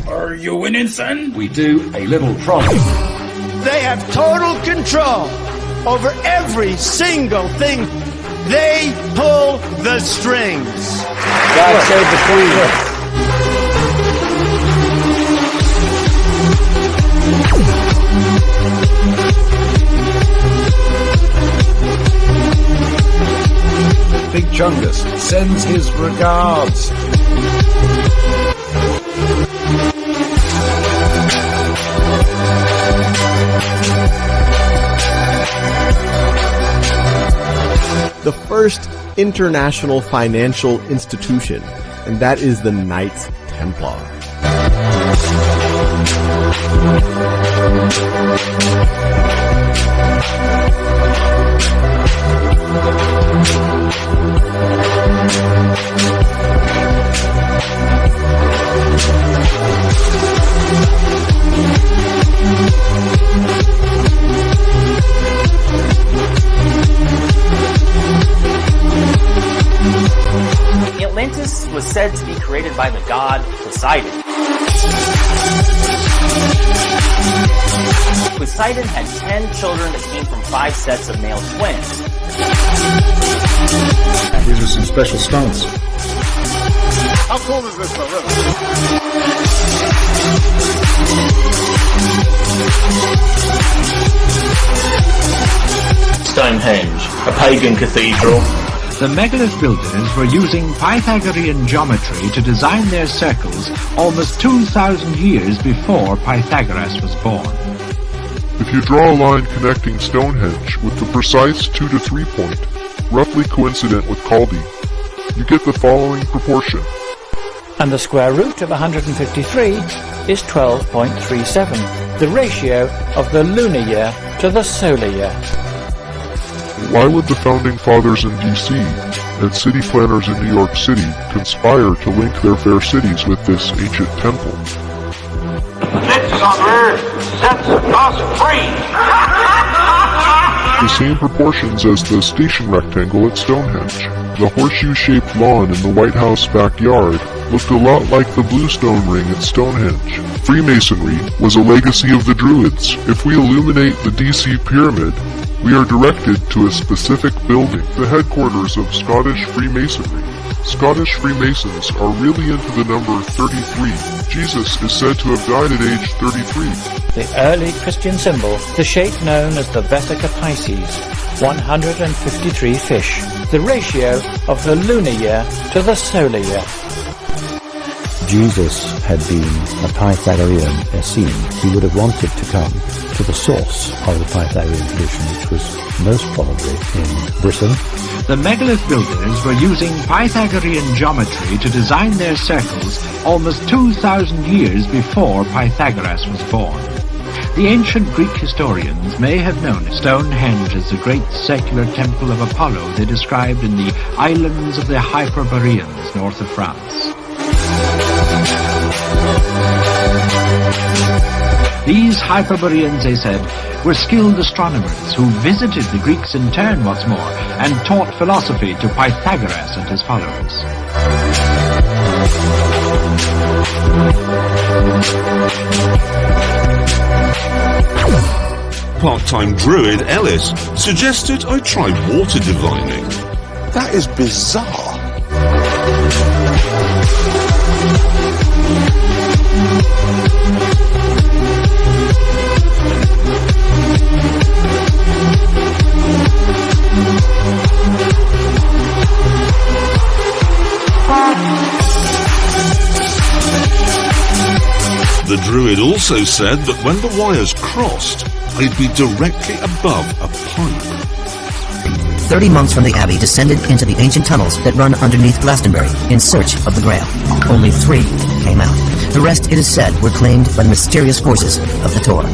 Are you winning, son? We do a little trolley. They have total control over every single thing. They pull the strings. God save the Queen. Big Chungus sends his regards. The first international financial institution, and that is the Knights Templar. Atlantis was said to be created by the god Poseidon. Poseidon had 10 children that came from 5 sets of male twins. These are some special stones. How cold is this, though, Stonehenge, a pagan cathedral. The megalith builders were using Pythagorean geometry to design their circles almost 2,000 years before Pythagoras was born. If you draw a line connecting Stonehenge with the precise 2 to 3 point, roughly coincident with Chaldee, you get the following proportion. And the square root of 153 is 12.37, the ratio of the lunar year to the solar year. Why would the Founding Fathers in D.C. and city planners in New York City conspire to link their fair cities with this ancient temple? This on earth sets us free! The same proportions as the station rectangle at Stonehenge. The horseshoe-shaped lawn in the White House backyard looked a lot like the bluestone ring at Stonehenge. Freemasonry was a legacy of the Druids. If we illuminate the D.C. pyramid, we are directed to a specific building, the headquarters of Scottish Freemasonry. Scottish Freemasons are really into the number 33. Jesus is said to have died at age 33. The early Christian symbol, the shape known as the Vesica Pisces, 153 fish, the ratio of the lunar year to the solar year. Jesus had been a Pythagorean Essene. He would have wanted to come to the source of the Pythagorean tradition, which was most probably in Britain. The megalith builders were using Pythagorean geometry to design their circles almost 2,000 years before Pythagoras was born. The ancient Greek historians may have known Stonehenge as the great circular temple of Apollo they described in the islands of the Hyperboreans north of France. These Hyperboreans, they said, were skilled astronomers who visited the Greeks in turn once more and taught philosophy to Pythagoras and his followers. Part-time druid Ellis suggested I try water divining. That is bizarre. The druid also said that when the wires crossed, I'd be directly above a pipe. 30 monks from the abbey descended into the ancient tunnels that run underneath Glastonbury in search of the Grail. Only 3 came out. The rest, it is said, were claimed by the mysterious forces of the Torah.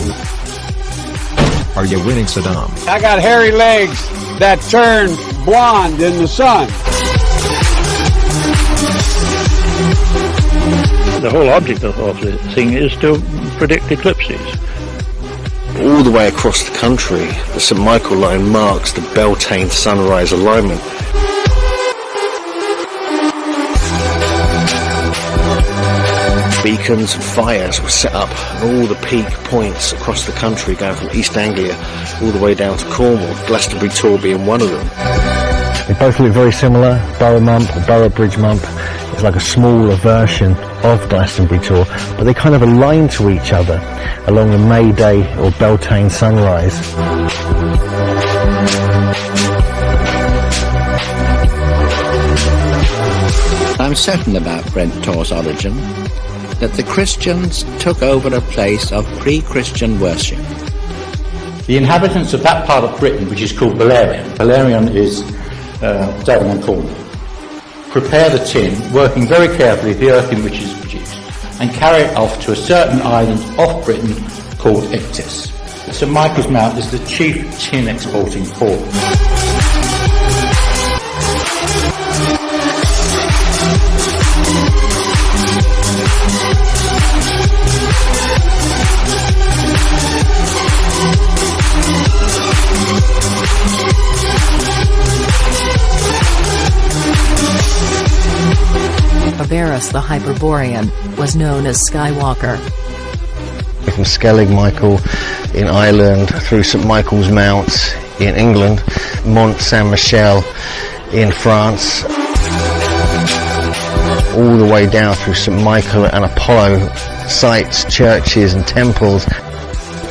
Are you winning, Saddam? I got hairy legs that turn blonde in the sun. The whole object of the thing is to predict eclipses. All the way across the country, the St. Michael line marks the Beltane sunrise alignment. Beacons and fires were set up at all the peak points across the country, going from East Anglia all the way down to Cornwall, Glastonbury Tor being one of them. They both look very similar. Borough Mump or Borough Bridge Mump is like a smaller version of Glastonbury Tor, but they kind of align to each other along the May Day or Beltane sunrise. I'm certain about Brent Tor's origin, that the Christians took over a place of pre-Christian worship. The inhabitants of that part of Britain, which is called Valerian is Devon and Cornwall, prepare the tin, working very carefully the earth in which it is produced, and carry it off to a certain island off Britain called Ictus. St Michael's Mount is the chief tin exporting port. Averus the Hyperborean was known as Skywalker. From Skellig Michael in Ireland, through St Michael's Mount in England, Mont Saint-Michel in France, all the way down through St Michael and Apollo sites, churches and temples.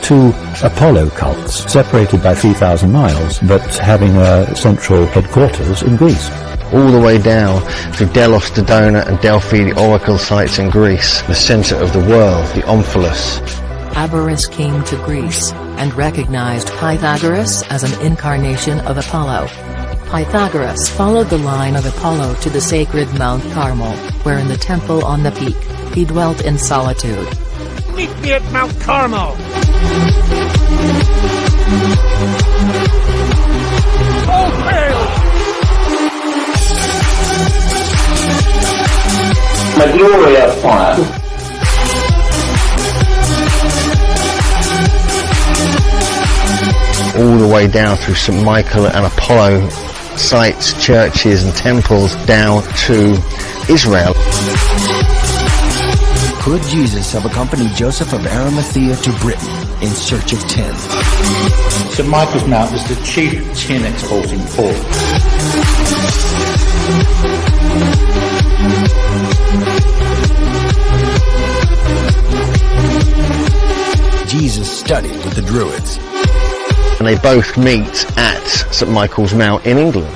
Two Apollo cults, separated by 3,000 miles, but having a central headquarters in Greece. All the way down through Delos, Dodona and Delphi, the oracle sites in Greece, the centre of the world, the Omphalos. Averus came to Greece and recognized Pythagoras as an incarnation of Apollo. Pythagoras followed the line of Apollo to the sacred Mount Carmel, where in the temple on the peak, he dwelt in solitude. Meet me at Mount Carmel! Oh, hail! The glory of fire. All the way down through St Michael and Apollo sites, churches and temples down to Israel. Could Jesus have accompanied Joseph of Arimathea to Britain in search of tin? St Michael's Mount is the chief tin exporting port. Jesus studied with the Druids. And they both meet at St Michael's Mount in England.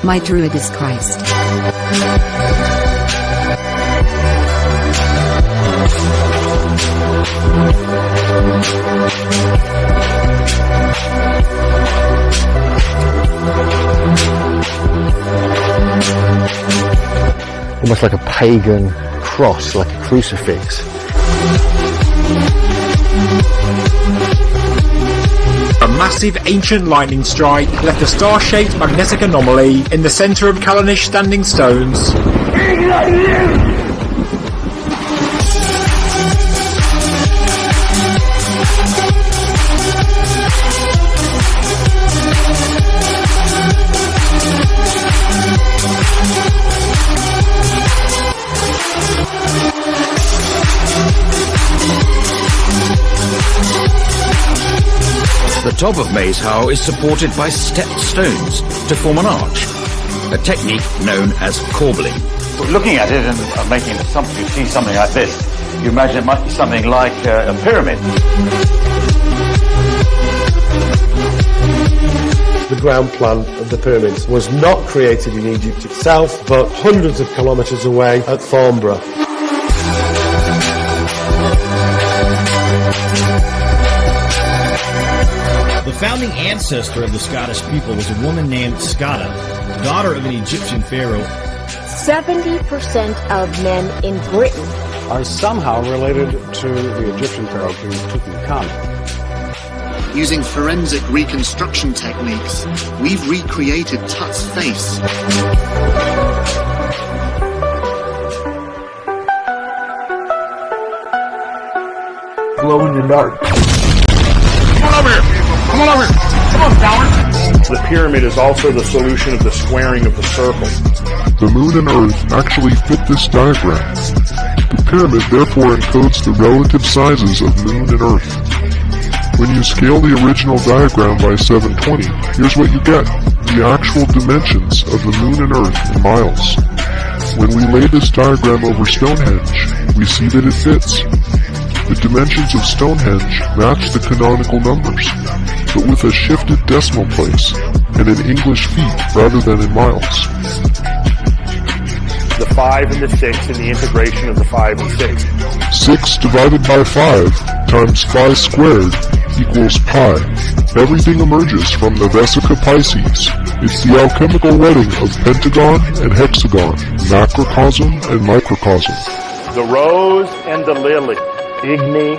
My Druid is Christ. Almost like a pagan cross, like a crucifix. A massive ancient lightning strike left a star-shaped magnetic anomaly in the centre of Callanish standing stones. The top of Maze How is supported by stepped stones to form an arch, a technique known as corbelling. Looking at it and making an assumption, you see something like this, you imagine it might be something like a pyramid. The ground plan of the pyramids was not created in Egypt itself, but hundreds of kilometres away at Thornborough. The founding ancestor of the Scottish people was a woman named Scotta, daughter of an Egyptian pharaoh. 70% of men in Britain are somehow related to the Egyptian pharaoh King Tutankhamun. Using forensic reconstruction techniques, we've recreated Tut's face. Glow in the dark. Come on over here! Come on over here! Come The pyramid is also the solution of the squaring of the circle. The moon and Earth actually fit this diagram. The pyramid therefore encodes the relative sizes of moon and Earth. When you scale the original diagram by 720, here's what you get. The actual dimensions of the moon and Earth in miles. When we lay this diagram over Stonehenge, we see that it fits. The dimensions of Stonehenge match the canonical numbers, but with a shifted decimal place and in English feet rather than in miles. The 5 and the 6 and the integration of the 5 and 6. 6 divided by 5 times pi squared equals pi. Everything emerges from the Vesica Pisces. It's the alchemical wedding of pentagon and hexagon, macrocosm and microcosm. The rose and the lily. Igni,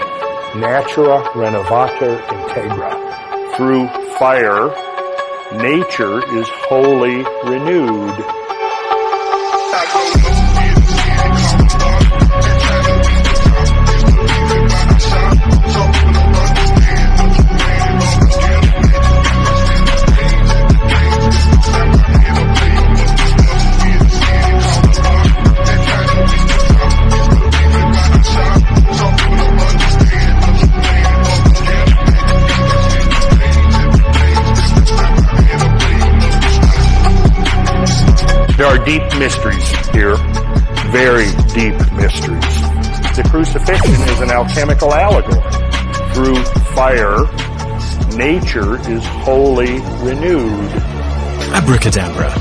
natura renovator integra. Through fire, nature is wholly renewed. There are deep mysteries here, very deep mysteries. The crucifixion is an alchemical allegory. Through fire, nature is wholly renewed. Abracadabra.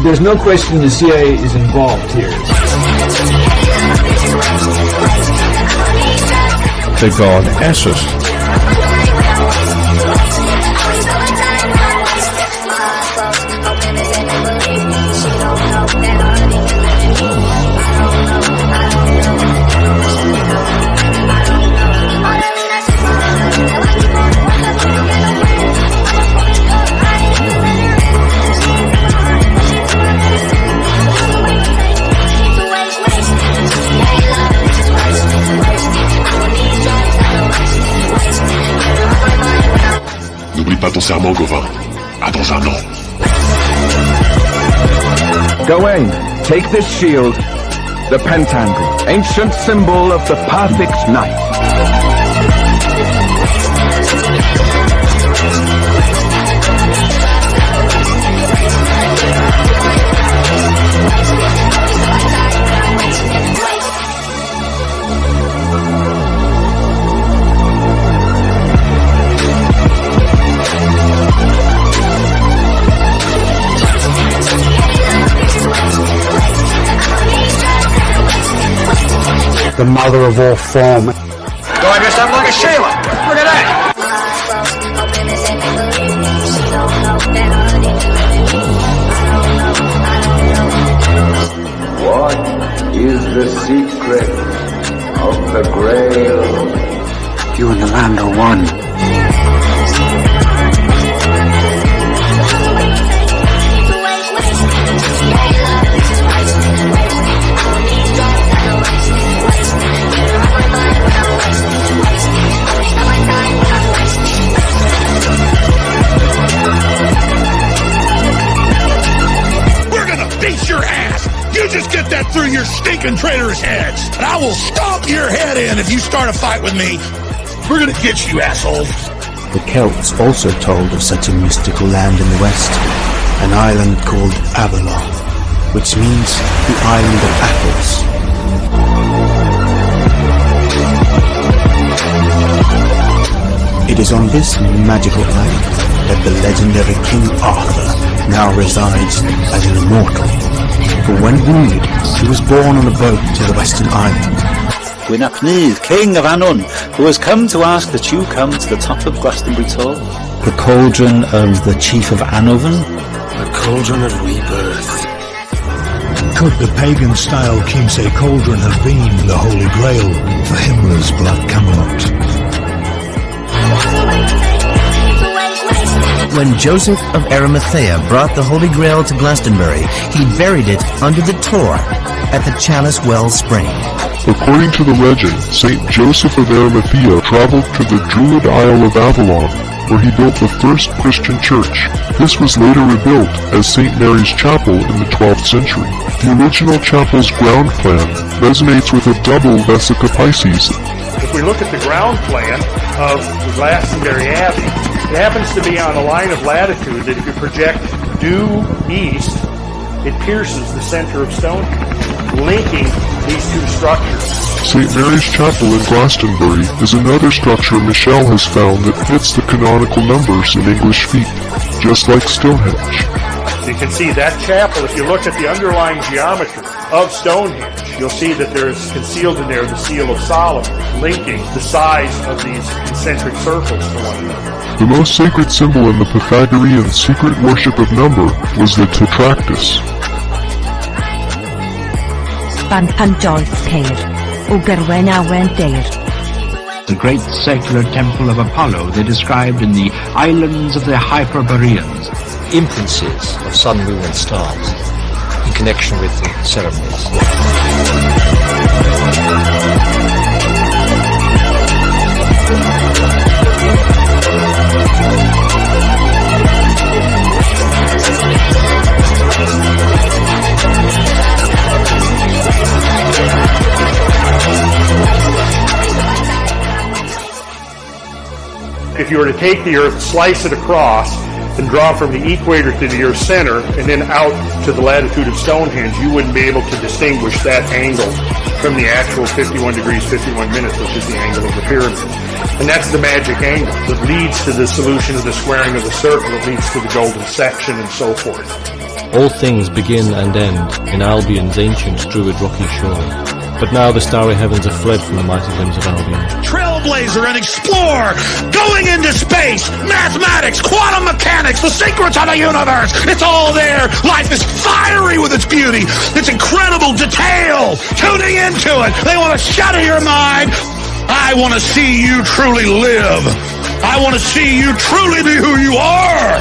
There's no question the CIA is involved here. The god Essus. N'oublie pas ton serment, Gauvin. À dans un an. Gawain, take this shield, the pentacle, ancient symbol of the perfect knight. The mother of all form. Do I dress up like a Sheila? Look at that! What is the secret of the Grail? You and the land are one. Beat your ass! You just get that through your stinking traitors' heads, and I will stomp your head in if you start a fight with me. We're gonna get you, assholes. The Celts also told of such a mystical land in the west, an island called Avalon, which means the island of apples. It is on this magical island that the legendary King Arthur now resides as an immortal. For when wounded, he was borne on a boat to the Western Island. Gwynapnydd, King of Annwn, who has come to ask that you come to the top of Glastonbury Tor. The cauldron of the Chief of Anovan. The cauldron of rebirth. Could the pagan-style Kimsey cauldron have been the Holy Grail for Himmler's Black Camelot? When Joseph of Arimathea brought the Holy Grail to Glastonbury, he buried it under the Tor at the Chalice Well Spring. According to the legend, Saint Joseph of Arimathea traveled to the Druid Isle of Avalon where he built the first Christian church. This was later rebuilt as St. Mary's Chapel in the 12th century. The original chapel's ground plan resonates with a double Vesica Pisces. If we look at the ground plan of Glastonbury Abbey, it happens to be on a line of latitude that if you project due east, it pierces the center of Stonehenge, linking these two structures. St. Mary's Chapel in Glastonbury is another structure Michelle has found that fits the canonical numbers in English feet, just like Stonehenge. You can see that chapel, if you look at the underlying geometry of Stonehenge, you'll see that there is concealed in there the seal of Solomon, linking the size of these concentric circles to one another. The most sacred symbol in the Pythagorean secret worship of number was the tetractys. The great circular temple of Apollo they described in the islands of the Hyperboreans. Imprints of sun, moon and stars in connection with the ceremonies. If you were to take the Earth, slice it across, and draw from the equator to the Earth's center, and then out to the latitude of Stonehenge, you wouldn't be able to distinguish that angle from the actual 51 degrees, 51 minutes, which is the angle of the pyramid. And that's the magic angle that leads to the solution of the squaring of the circle, that leads to the golden section, and so forth. All things begin and end in Albion's ancient druid rocky shore. But now the starry heavens are fled from the mighty limbs of Albion. Trailblazer and explorer, going into space, mathematics, quantum mechanics, the secrets of the universe. It's all there. Life is fiery with its beauty, its incredible detail. Tuning into it, they want to shatter your mind. I want to see you truly live. I want to see you truly be who you are.